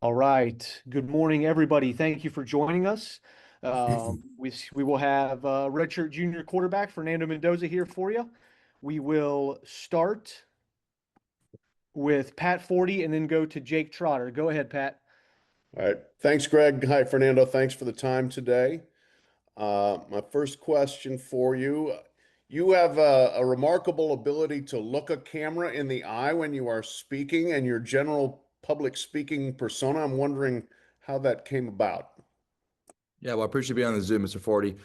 All right. Good morning, everybody. Thank you for joining us. We will have redshirt junior quarterback Fernando Mendoza here for you. We will start with Pat Forty and then go to Jake Trotter. Go ahead, Pat. All right. Thanks, Greg. Hi, Fernando. Thanks for the time today. My first question for you. You have a remarkable ability to look a camera in the eye when you are speaking and your general public speaking persona. I'm wondering how that came about. Yeah, well, I appreciate being on the Zoom, Mr. Forty.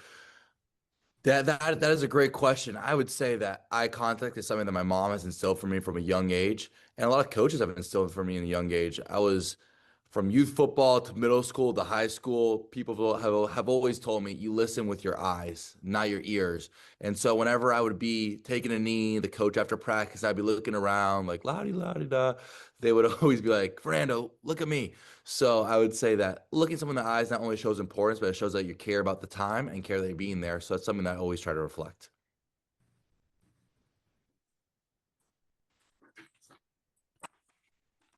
That is a great question. I would say that eye contact is something that my mom has instilled for me from a young age, and a lot of coaches have instilled for me in a young age. I was from youth football to middle school to high school. People have always told me you listen with your eyes, not your ears. And so whenever I would be taking a knee, the coach after practice, I'd be looking around like la di la di da. They would always be like, Fernando, look at me. So I would say that looking someone in the eyes not only shows importance, but it shows that you care about the time and care that you're being there. So that's something that I always try to reflect.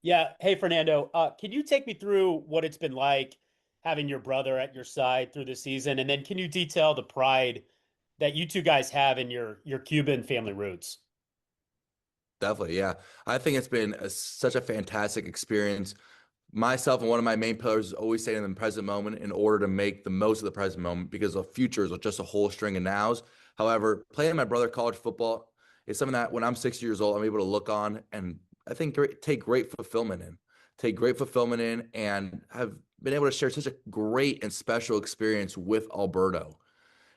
Yeah. Hey, Fernando, can you take me through what it's been like having your brother at your side through the season? And then can you detail the pride that you two guys have in your Cuban family roots? Definitely, yeah. I think it's been such a fantastic experience. Myself and one of my main pillars is always staying in the present moment in order to make the most of the present moment because the future is just a whole string of nows. However, playing my brother college football is something that when I'm 6 years old, I'm able to look on and I think take great fulfillment in. Take great fulfillment in and have been able to share such a great and special experience with Alberto.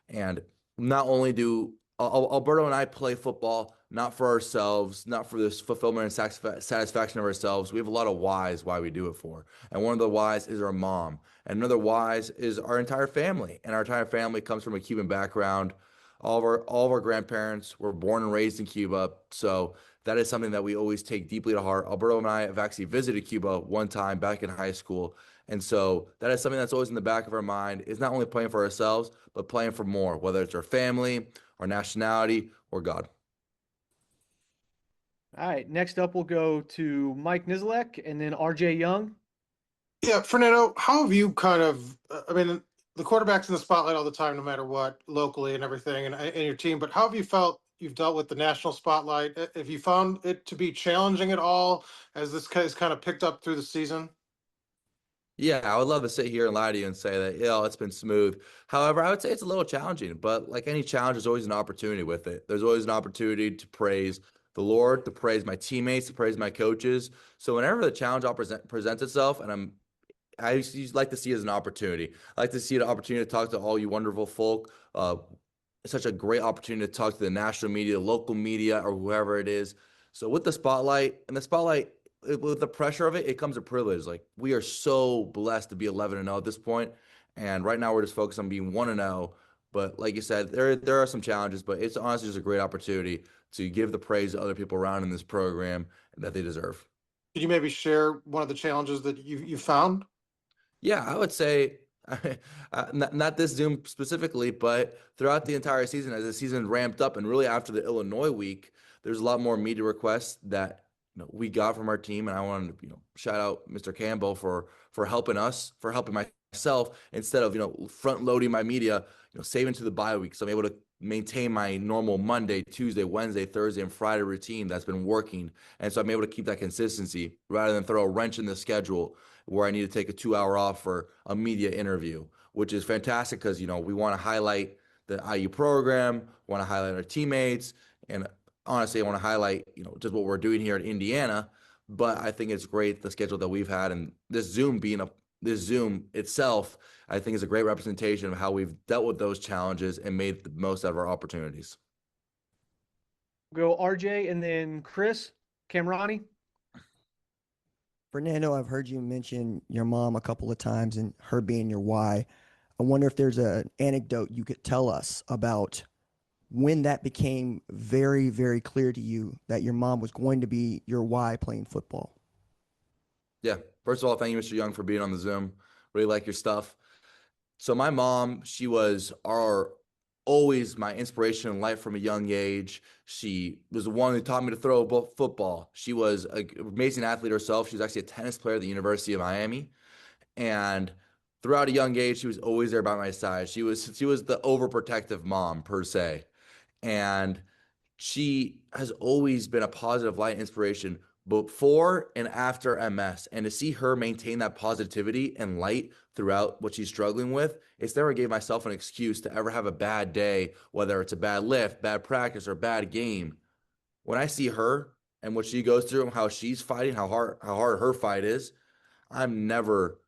And not only do Alberto and I play football, not for ourselves, not for this fulfillment and satisfaction of ourselves. We have a lot of whys why we do it for. And one of the whys is our mom. And another whys is our entire family. And our entire family comes from a Cuban background. All of our grandparents were born and raised in Cuba. So that is something that we always take deeply to heart. Alberto and I have actually visited Cuba one time back in high school. And so that is something that's always in the back of our mind is not only playing for ourselves, but playing for more, whether it's our family, our nationality, or God. All right. Next up, we'll go to Mike Nislek and then RJ Young. Yeah, Fernando, how have you I mean, the quarterback's in the spotlight all the time, no matter what, locally and everything, and your team, but how have you felt you've dealt with the national spotlight? Have you found it to be challenging at all as this has kind of picked up through the season? Yeah, I would love to sit here and lie to you and say that, it's been smooth. However, I would say it's a little challenging, but like any challenge, there's always an opportunity with it. There's always an opportunity to praise the Lord, to praise my teammates, to praise my coaches. So whenever the challenge presents itself, and I used like to see it as an opportunity. I like to see an opportunity to talk to all you wonderful folk. It's such a great opportunity to talk to the national media, local media, or whoever it is. So with the spotlight, and the spotlight, with the pressure of it, it comes a privilege. Like we are so blessed to be 11-0 at this point, and right now we're just focused on being 1-0. But like you said, there are some challenges, but it's honestly just a great opportunity to give the praise to other people around in this program that they deserve. Could you maybe share one of the challenges that you found? Yeah, I would say not this Zoom specifically, but throughout the entire season, as the season ramped up, and really after the Illinois week, there's a lot more media requests that we got from our team, and I wanted to shout out Mr. Campbell for helping us, for helping myself instead of front loading my media, saving to the bye week, so I'm able to maintain my normal Monday, Tuesday, Wednesday, Thursday, and Friday routine that's been working, and so I'm able to keep that consistency rather than throw a wrench in the schedule where I need to take a 2 hour off for a media interview, which is fantastic because, we want to highlight the IU program, want to highlight our teammates, and honestly, I want to highlight, just what we're doing here in Indiana. But I think it's great the schedule that we've had, and this Zoom itself, I think is a great representation of how we've dealt with those challenges and made the most out of our opportunities. Go RJ and then Chris Camrani. Fernando, I've heard you mention your mom a couple of times and her being your why. I wonder if there's an anecdote you could tell us about when that became very, very clear to you that your mom was going to be your why playing football. Yeah. First of all, thank you, Mr. Young, for being on the Zoom. Really like your stuff. So my mom, she was our always my inspiration in life from a young age. She was the one who taught me to throw a football. She was an amazing athlete herself. She was actually a tennis player at the University of Miami. And throughout a young age, she was always there by my side. She was the overprotective mom per se. And she has always been a positive light inspiration before and after MS. And to see her maintain that positivity and light throughout what she's struggling with, it's never gave myself an excuse to ever have a bad day, whether it's a bad lift, bad practice, or bad game. When I see her and what she goes through and how she's fighting, how hard her fight is, I'm never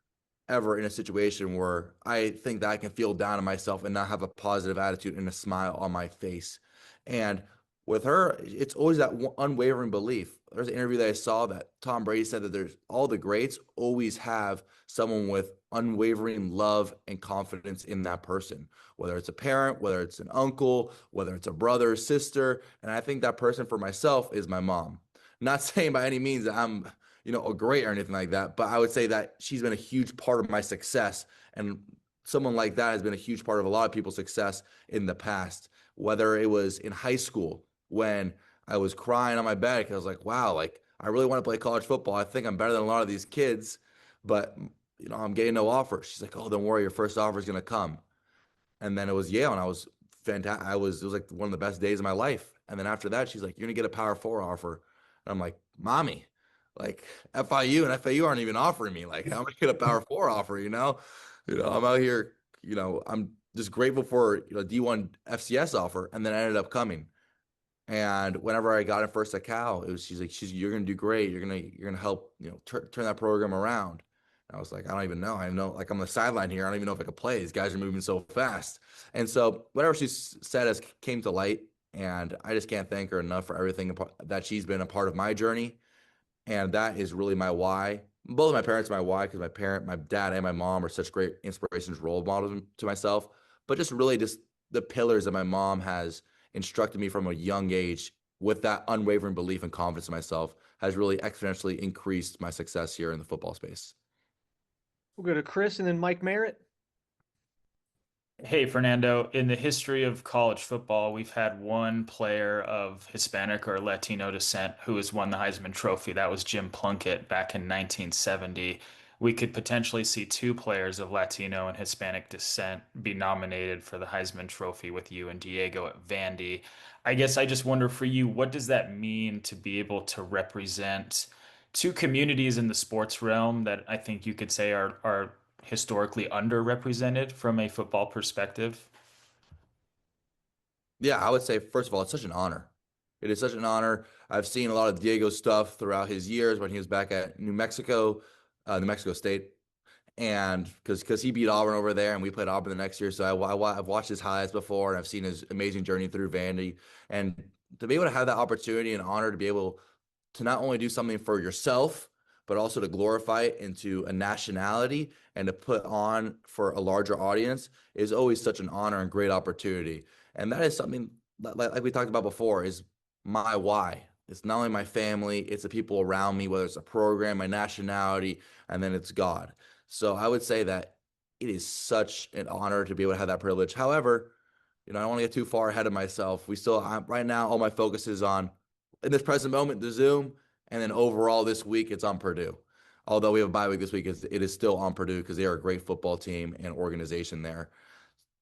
ever in a situation where I think that I can feel down on myself and not have a positive attitude and a smile on my face. And with her, it's always that unwavering belief. There's an interview that I saw that Tom Brady said that there's all the greats always have someone with unwavering love and confidence in that person, whether it's a parent, whether it's an uncle, whether it's a brother, sister. And I think that person for myself is my mom. Not saying by any means that I'm a great or anything like that. But I would say that she's been a huge part of my success. And someone like that has been a huge part of a lot of people's success in the past, whether it was in high school when I was crying on my bed because I was like, wow, like I really want to play college football. I think I'm better than a lot of these kids, but I'm getting no offer. She's like, oh, don't worry, your first offer is going to come. And then it was Yale, and I was fantastic. It was like one of the best days of my life. And then after that, she's like, you're gonna get a Power Four offer. And I'm like, mommy, like FIU and FAU aren't even offering me. Like, how am I get a Power Four offer? I'm out here. I'm just grateful for D1 FCS offer, and then I ended up coming. And whenever I got in first at Cal, she's like, you're gonna do great. You're gonna help turn that program around. And I was like, I don't even know. I know, like, I'm on the sideline here. I don't even know if I could play. These guys are moving so fast. And so whatever she said has came to light, and I just can't thank her enough for everything that she's been a part of my journey. And that is really my why. Both of my parents are my why, because my dad and my mom are such great inspirations, role models to myself. But just really just the pillars that my mom has instructed me from a young age with that unwavering belief and confidence in myself has really exponentially increased my success here in the football space. We'll go to Chris and then Mike Merritt. Hey, Fernando, in the history of college football, we've had one player of Hispanic or Latino descent who has won the Heisman Trophy. That was Jim Plunkett back in 1970. We could potentially see two players of Latino and Hispanic descent be nominated for the Heisman Trophy with you and Diego at Vandy. I guess I just wonder for you, what does that mean to be able to represent two communities in the sports realm that I think you could say are historically underrepresented from a football perspective? Yeah, I would say, first of all, it's such an honor. It is such an honor. I've seen a lot of Diego's stuff throughout his years when he was back at New Mexico, New Mexico State, and because he beat Auburn over there, and we played Auburn the next year. So I've watched his highlights before, and I've seen his amazing journey through Vandy, and to be able to have that opportunity and honor to be able to not only do something for yourself, but also to glorify it into a nationality and to put on for a larger audience is always such an honor and great opportunity. And that is something like we talked about before is my why. It's not only my family, it's the people around me, whether it's a program, my nationality, and then it's God. So I would say that it is such an honor to be able to have that privilege. However, I don't want to get too far ahead of myself. Right now, all my focus is on, in this present moment, the Zoom, and then overall this week, it's on Purdue. Although we have a bye week this week, it is still on Purdue because they are a great football team and organization there.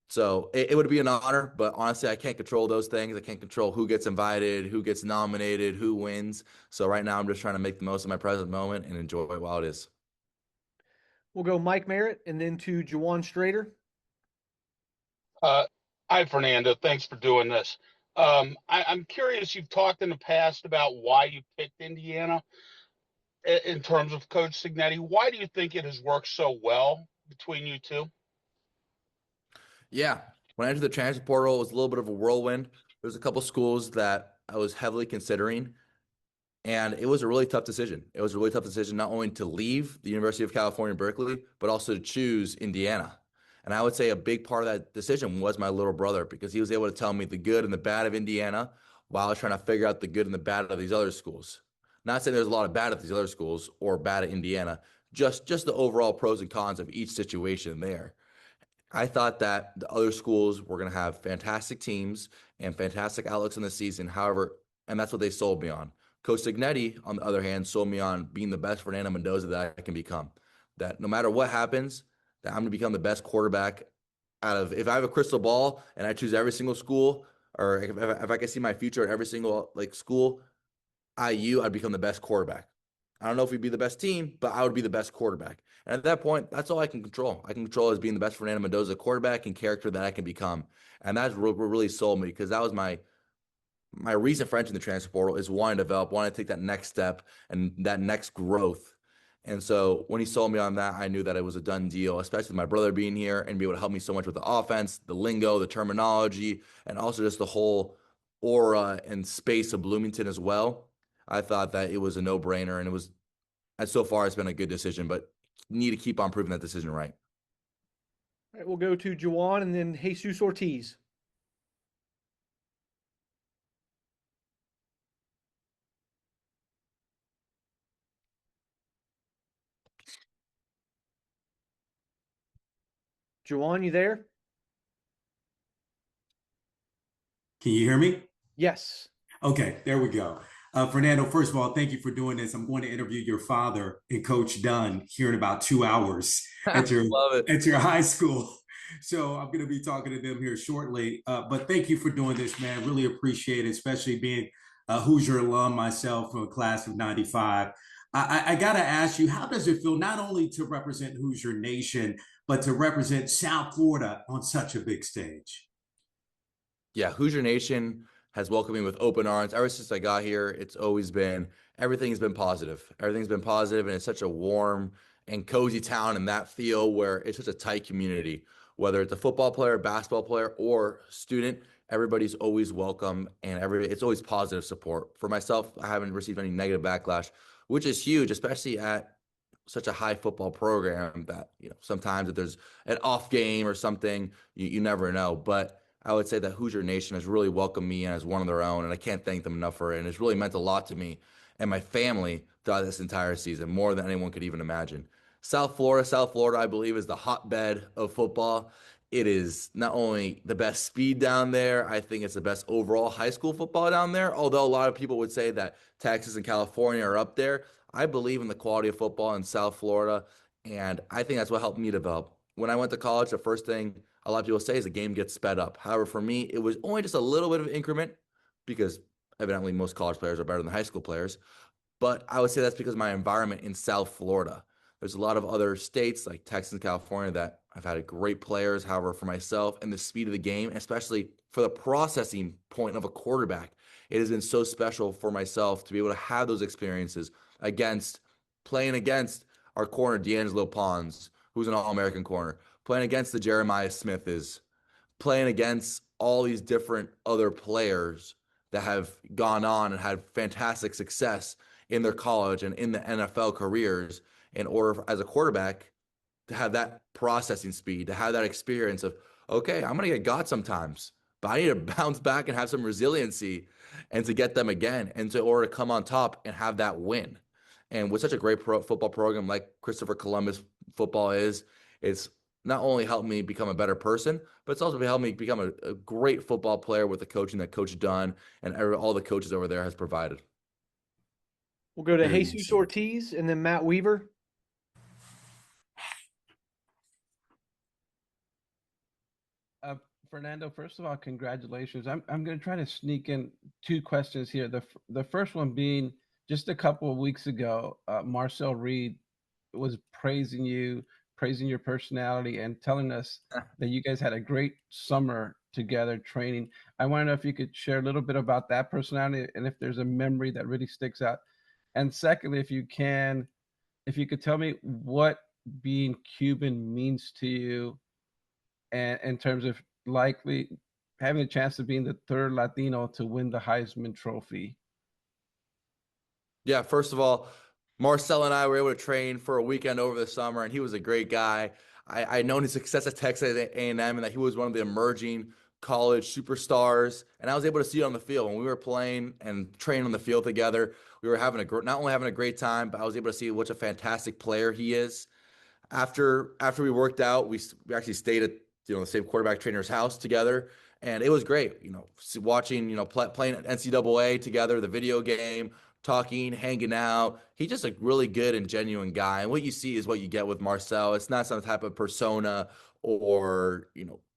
So it would be an honor, but honestly, I can't control those things. I can't control who gets invited, who gets nominated, who wins. So right now, I'm just trying to make the most of my present moment and enjoy it while it is. We'll go Mike Merritt and then to Jawan Strader. Hi, Fernando. Thanks for doing this. I'm curious, you've talked in the past about why you picked Indiana in terms of Coach Cignetti. Why do you think it has worked so well between you two? Yeah. When I entered the transfer portal, it was a little bit of a whirlwind. There's a couple schools that I was heavily considering, and it was a really tough decision. It was a really tough decision not only to leave the University of California, Berkeley, but also to choose Indiana. And I would say a big part of that decision was my little brother, because he was able to tell me the good and the bad of Indiana while I was trying to figure out the good and the bad of these other schools. Not saying there's a lot of bad at these other schools or bad at Indiana, just the overall pros and cons of each situation there. I thought that the other schools were going to have fantastic teams and fantastic outlooks in the season. However, and that's what they sold me on. Coach Signetti, on the other hand, sold me on being the best Fernando Mendoza that I can become. That no matter what happens, that I'm going to become the best quarterback out of. If I have a crystal ball and I choose every single school, or if I can see my future at every single like school, I'd become the best quarterback. I don't know if we'd be the best team, but I would be the best quarterback. And at that point, that's all I can control. I can control as being the best Fernando Mendoza quarterback and character that I can become. And that's what really sold me because that was my reason for entering the transfer portal is wanting to develop, wanting to take that next step and that next growth. And so when he sold me on that, I knew that it was a done deal, especially with my brother being here and be able to help me so much with the offense, the lingo, the terminology, and also just the whole aura and space of Bloomington as well. I thought that it was a no-brainer, and it was, and so far it's been a good decision, but need to keep on proving that decision right. All right, we'll go to Juwan and then Jesus Ortiz. Juwan, you there? Can you hear me? Yes. Okay, there we go. Fernando, first of all, thank you for doing this. I'm going to interview your father and Coach Dunn here in about 2 hours at your Love it. at your high school. So I'm going to be talking to them here shortly. But thank you for doing this, man. Really appreciate it, especially being a Hoosier alum myself from a class of '95. I got to ask you, how does it feel not only to represent Hoosier Nation, but to represent South Florida on such a big stage? Yeah, Hoosier Nation has welcomed me with open arms. Ever since I got here, it's always been, everything's been positive. Everything's been positive, and it's such a warm and cozy town in that feel where it's such a tight community. Whether it's a football player, basketball player, or student, everybody's always welcome, and it's always positive support. For myself, I haven't received any negative backlash, which is huge, especially at such a high football program that, sometimes if there's an off game or something, you never know. But I would say that Hoosier Nation has really welcomed me in as one of their own, and I can't thank them enough for it. And it's really meant a lot to me and my family throughout this entire season, more than anyone could even imagine. South Florida, I believe, is the hotbed of football. It is not only the best speed down there, I think it's the best overall high school football down there. Although a lot of people would say that Texas and California are up there, I believe in the quality of football in South Florida, and I think that's what helped me develop. When I went to college, the first thing a lot of people say is the game gets sped up. However, for me, it was only just a little bit of an increment because evidently most college players are better than high school players. But I would say that's because of my environment in South Florida. There's a lot of other states like Texas and California that I've had great players. However, for myself and the speed of the game, especially for the processing point of a quarterback, it has been so special for myself to be able to have those experiences against playing against our corner, D'Angelo Pons, who's an All-American corner, playing against the Jeremiah Smith is, playing against all these different other players that have gone on and had fantastic success in their college and in the NFL careers in order as a quarterback to have that processing speed, to have that experience of, okay, I'm going to get got sometimes, but I need to bounce back and have some resiliency and to get them again and to order to come on top and have that win. And with such a great football program like Christopher Columbus football is, it's not only helped me become a better person, but it's also helped me become a great football player with the coaching that Coach Dunn and all the coaches over there has provided. We'll go to Very Jesus much. Ortiz and then Matt Weaver. Fernando, first of all, congratulations. I'm going to try to sneak in two questions here. The first one being just a couple of weeks ago, Marcel Reed was praising you, praising your personality, and telling us that you guys had a great summer together training. I want to know if you could share a little bit about that personality and if there's a memory that really sticks out. And secondly, if you could tell me what being Cuban means to you and in terms of likely having a chance of being the third Latino to win the Heisman Trophy. Yeah, first of all, Marcel and I were able to train for a weekend over the summer, and he was a great guy. I known his success at Texas A&M and that he was one of the emerging college superstars, and I was able to see it on the field. When we were playing and training on the field together, we were not only having a great time, but I was able to see what a fantastic player he is. After we worked out, we actually stayed the same quarterback trainer's house together. And it was great, watching, playing NCAA together, the video game, talking, hanging out. He's just a really good and genuine guy. And what you see is what you get with Marcel. It's not some type of persona or,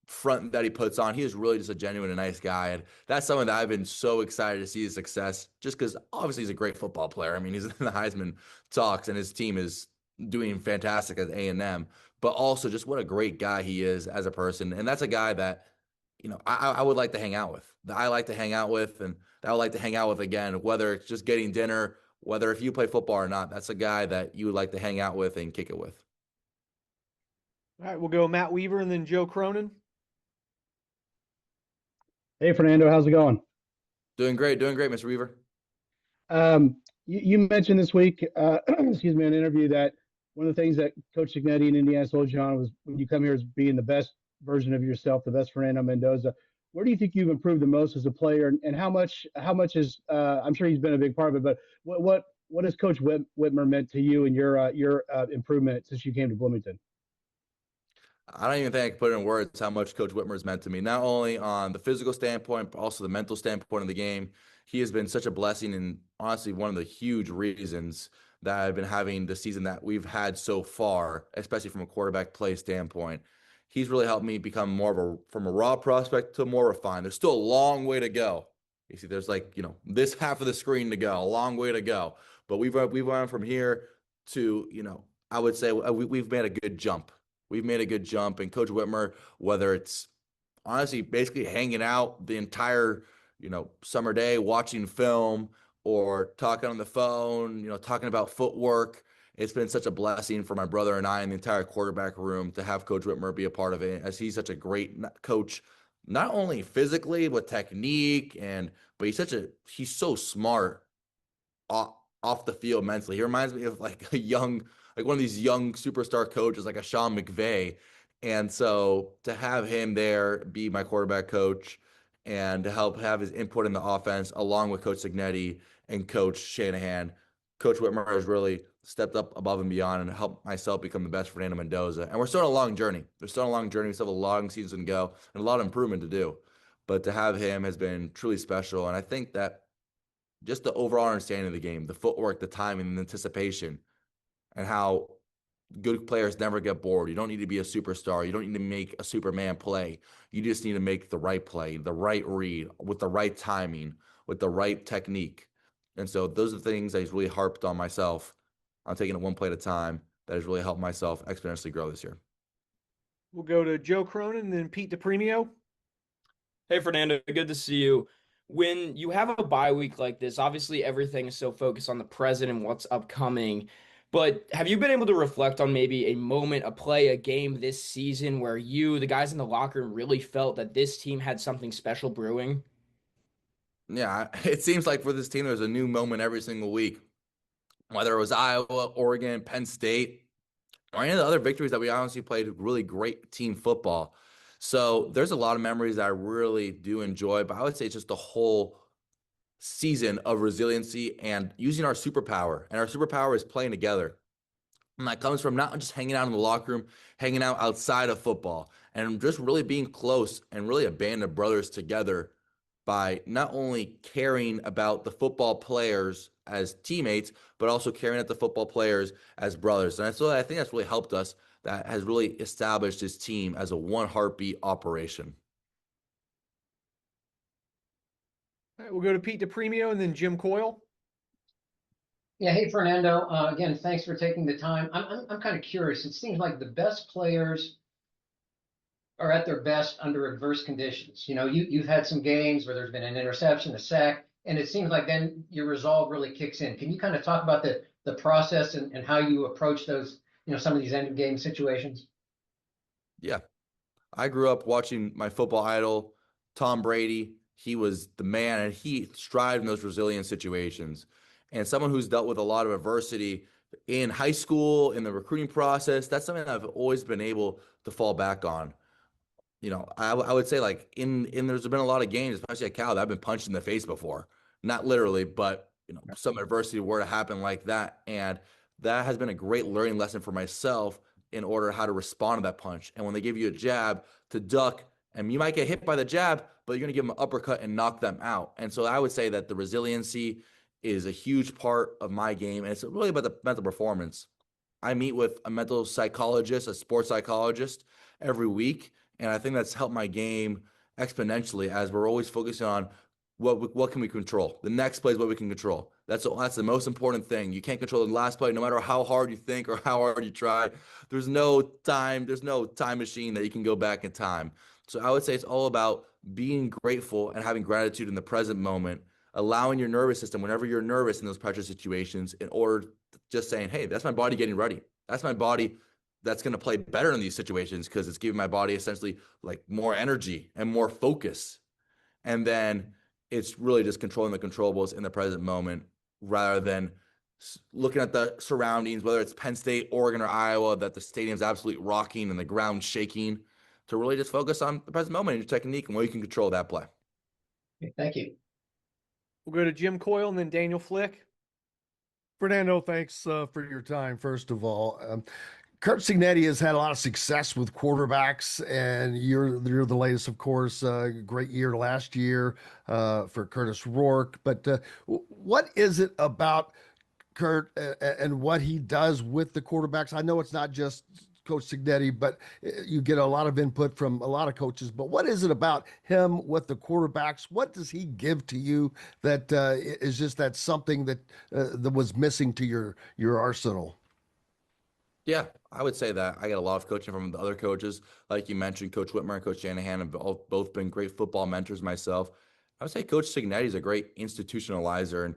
front that he puts on. He is really just a genuine and nice guy. And that's something that I've been so excited to see his success, just because obviously he's a great football player. I mean, he's in the Heisman talks and his team is doing fantastic at A&M, but also just what a great guy he is as a person. And that's a guy that, I would like to hang out with, that I like to hang out with, and that I would like to hang out with again, whether it's just getting dinner, whether if you play football or not, that's a guy that you would like to hang out with and kick it with. All right, we'll go Matt Weaver and then Joe Cronin. Hey, Fernando, how's it going? Doing great, Mr. Weaver. You mentioned this week, excuse me, in an interview that one of the things that Coach Signetti in Indiana told you on was when you come here is being the best version of yourself, the best Fernando Mendoza. Where do you think you've improved the most as a player, and how much is I'm sure he's been a big part of it, but what has Coach Whitmer meant to you and your improvement since you came to Bloomington? I don't even think I can put it in words how much Coach Whitmer has meant to me, not only on the physical standpoint, but also the mental standpoint of the game. He has been such a blessing and honestly one of the huge reasons that I've been having the season that we've had so far, especially from a quarterback play standpoint. He's really helped me become from a raw prospect to more refined. There's still a long way to go. You see, there's this half of the screen to go, a long way to go. But we've went from here to, I would say we've made a good jump. We've made a good jump. And Coach Whitmer, whether it's honestly basically hanging out the entire, summer day, watching film or talking on the phone, talking about footwork, it's been such a blessing for my brother and I and the entire quarterback room to have Coach Whitmer be a part of it, as he's such a great coach, not only physically with technique but he's so smart off the field mentally. He reminds me of like one of these young superstar coaches, like a Sean McVay. And so to have him there be my quarterback coach and to help have his input in the offense, along with Coach Signetti and Coach Shanahan, Coach Whitmer has really stepped up above and beyond and helped myself become the best Fernando Mendoza. And we're still on a long journey. We still have a long season to go and a lot of improvement to do. But to have him has been truly special. And I think that just the overall understanding of the game, the footwork, the timing, and the anticipation, and how good players never get bored. You don't need to be a superstar. You don't need to make a Superman play. You just need to make the right play, the right read, with the right timing, with the right technique. And so those are the things that he's really harped on myself. I'm taking it one play at a time. That has really helped myself exponentially grow this year. We'll go to Joe Cronin and then Pete DePremio. Hey, Fernando, good to see you. When you have a bye week like this, obviously everything is so focused on the present and what's upcoming. But have you been able to reflect on maybe a moment, a play, a game this season where the guys in the locker room, really felt that this team had something special brewing? Yeah, it seems like for this team, there's a new moment every single week. Whether it was Iowa, Oregon, Penn State, or any of the other victories that we honestly played really great team football. So there's a lot of memories that I really do enjoy, but I would say it's just the whole season of resiliency and using our superpower. And our superpower is playing together. And that comes from not just hanging out in the locker room, hanging out outside of football, and just really being close and really a band of brothers together by not only caring about the football players as teammates, but also caring about the football players as brothers. And so I think that's really helped us. That has really established his team as a one heartbeat operation. All right, we'll go to Pete DePremio and then Jim Coyle. Yeah, hey Fernando. Again, thanks for taking the time. I'm kind of curious. It seems like the best players are at their best under adverse conditions. You've had some games where there's been an interception, a sack, and it seems like then your resolve really kicks in. Can you kind of talk about the process and how you approach those, some of these end of game situations? Yeah, I grew up watching my football idol, Tom Brady. He was the man, and he thrived in those resilient situations. And someone who's dealt with a lot of adversity in high school, in the recruiting process, that's something I've always been able to fall back on. I would say like in there's been a lot of games, especially at Cal, that I've been punched in the face before. Not literally, but some adversity were to happen like that. And that has been a great learning lesson for myself in order how to respond to that punch. And when they give you a jab, to duck, and you might get hit by the jab, but you're going to give them an uppercut and knock them out. And so I would say that the resiliency is a huge part of my game, and it's really about the mental performance. I meet with a mental psychologist, a sports psychologist every week, and I think that's helped my game exponentially as we're always focusing on what can we control. The next play is what we can control. That's the most important thing. You can't control the last play, no matter how hard you think or how hard you try. There's no time machine that you can go back in time. So I would say it's all about being grateful and having gratitude in the present moment, allowing your nervous system, whenever you're nervous in those pressure situations, in order just saying, hey, that's my body getting ready. That's my body that's going to play better in these situations because it's giving my body essentially like more energy and more focus. And then it's really just controlling the controllables in the present moment rather than looking at the surroundings, whether it's Penn State, Oregon, or Iowa, that the stadium's absolutely rocking and the ground shaking, to really just focus on the present moment and your technique and what you can control that play. Okay, thank you. We'll go to Jim Coyle and then Daniel Flick. Fernando, thanks for your time, first of all. Kurt Cignetti has had a lot of success with quarterbacks, and you're the latest, of course. Great year last year for Curtis Rourke. But what is it about Kurt and what he does with the quarterbacks? I know it's not just Coach Cignetti, but you get a lot of input from a lot of coaches. But what is it about him with the quarterbacks? What does he give to you that is just that something that was missing to your arsenal? Yeah, I would say that I get a lot of coaching from the other coaches. Like you mentioned, Coach Whitmer and Coach Shanahan have both been great football mentors myself. I would say Coach Cignetti is a great institutionalizer. And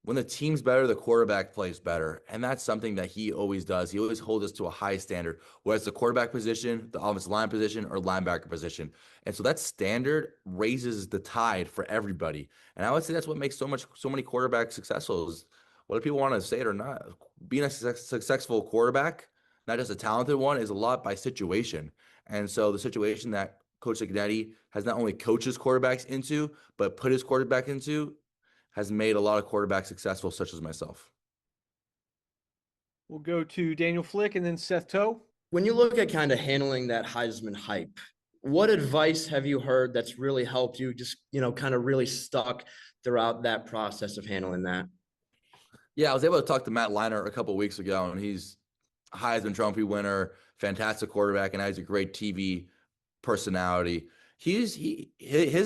when the team's better, the quarterback plays better. And that's something that he always does. He always holds us to a high standard, whether it's the quarterback position, the offensive line position, or linebacker position. And so that standard raises the tide for everybody. And I would say that's what makes so many quarterbacks successful is whether people want to say it or not. Being a successful quarterback, not just a talented one, is a lot by situation. And so the situation that Coach Cignetti has not only coached his quarterbacks into, but put his quarterback into, has made a lot of quarterbacks successful, such as myself. We'll go to Daniel Flick and then Seth Toe. When you look at kind of handling that Heisman hype, what advice have you heard that's really helped you just, kind of really stuck throughout that process of handling that? Yeah, I was able to talk to Matt Leinart a couple of weeks ago, and he's a Heisman Trophy winner, fantastic quarterback, and has a great TV personality. His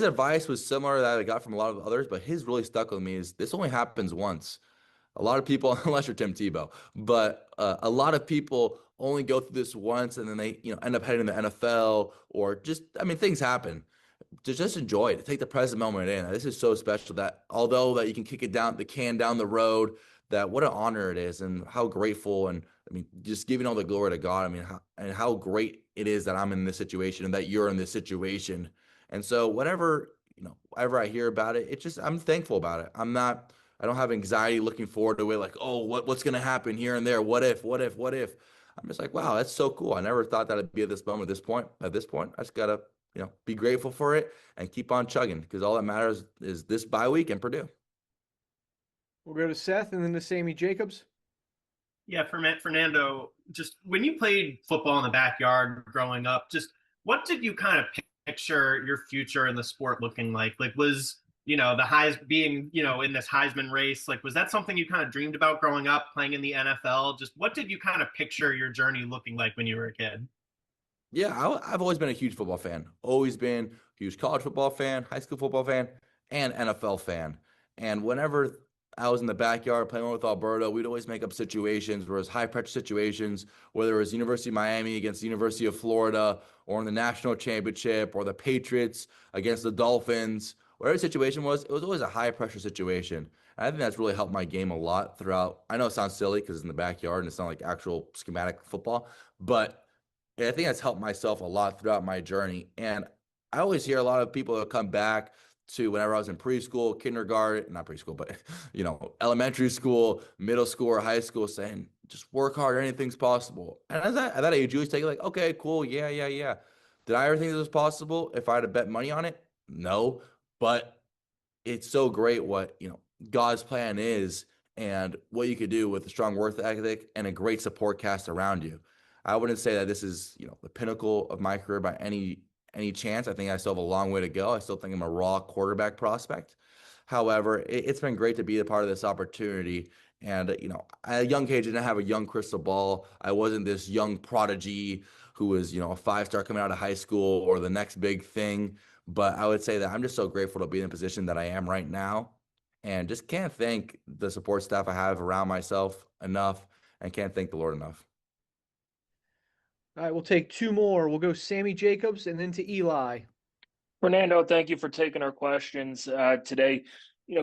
advice was similar that I got from a lot of others, but his really stuck with me is this only happens once. A lot of people, unless you're Tim Tebow, but a lot of people only go through this once and then they end up heading to the NFL or things happen. To just enjoy it, to take the present moment in. This is so special that although that you can kick it down the can down the road, that what an honor it is and how grateful and just giving all the glory to God. How great it is that I'm in this situation and that you're in this situation. And so whenever I hear about it, I'm thankful about it. I don't have anxiety looking forward to it like, oh, what's going to happen here and there? What if? I'm just like, wow, that's so cool. I never thought that I'd be at this moment, at this point. I just got to be grateful for it and keep on chugging because all that matters is this bye week and Purdue. We'll go to Seth and then to Sammy Jacobs. Yeah, Fernando, just when you played football in the backyard growing up, just what did you kind of picture your future in the sport looking like? Like, was, the highs being, in this Heisman race, like, was that something you kind of dreamed about growing up, playing in the NFL? Just what did you kind of picture your journey looking like when you were a kid? Yeah, I've always been a huge football fan. Always been a huge college football fan, high school football fan, and NFL fan. And whenever I was in the backyard playing with Alberta, we'd always make up situations where it was high pressure situations, whether it was University of Miami against the University of Florida or in the national championship or the Patriots against the Dolphins. Whatever the situation was, it was always a high pressure situation. And I think that's really helped my game a lot throughout. I know it sounds silly because it's in the backyard and it's not like actual schematic football, but I think that's helped myself a lot throughout my journey. And I always hear a lot of people that come back to whenever I was in preschool, kindergarten, not preschool, but elementary school, middle school, or high school, saying just work hard, anything's possible. And at that age, you always take it like, okay, cool, yeah. Did I ever think this was possible if I had to bet money on it? No, but it's so great what God's plan is and what you could do with a strong work ethic and a great support cast around you. I wouldn't say that this is, the pinnacle of my career by any chance. I think I still have a long way to go. I still think I'm a raw quarterback prospect. However, it's been great to be a part of this opportunity. And, at a young age, I didn't have a young crystal ball. I wasn't this young prodigy who was, a 5-star coming out of high school or the next big thing. But I would say that I'm just so grateful to be in the position that I am right now, and just can't thank the support staff I have around myself enough, and can't thank the Lord enough. All right, we'll take two more. We'll go Sammy Jacobs and then to Eli. Fernando, thank you for taking our questions today.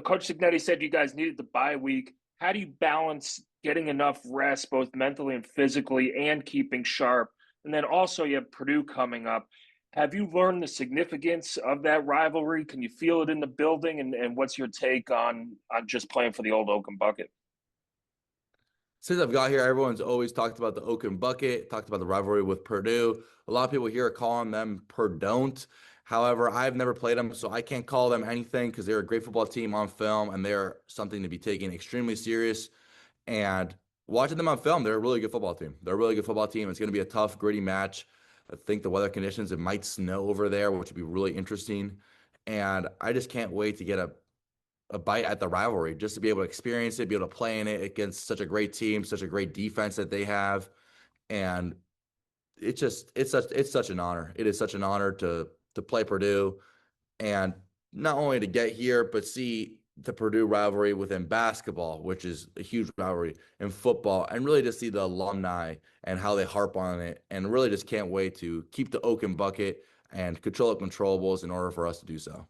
Coach Signetti said you guys needed the bye week. How do you balance getting enough rest, both mentally and physically, and keeping sharp? And then also you have Purdue coming up. Have you learned the significance of that rivalry? Can you feel it in the building? And what's your take on just playing for the old Oaken Bucket? Since I've got here, everyone's always talked about the Oaken Bucket, talked about the rivalry with Purdue. A lot of people here are calling them Purdue. However, I've never played them, so I can't call them anything because they're a great football team on film, and they're something to be taken extremely serious. And watching them on film, they're a really good football team. They're a really good football team. It's going to be a tough, gritty match. I think the weather conditions, it might snow over there, which would be really interesting. And I just can't wait to get a bite at the rivalry, just to be able to experience it, be able to play in it against such a great team, such a great defense that they have. And it's such an honor. It is such an honor to play Purdue, and not only to get here, but see the Purdue rivalry within basketball, which is a huge rivalry, in football, and really just see the alumni and how they harp on it, and really just can't wait to keep the Oaken Bucket and control the controllables in order for us to do so.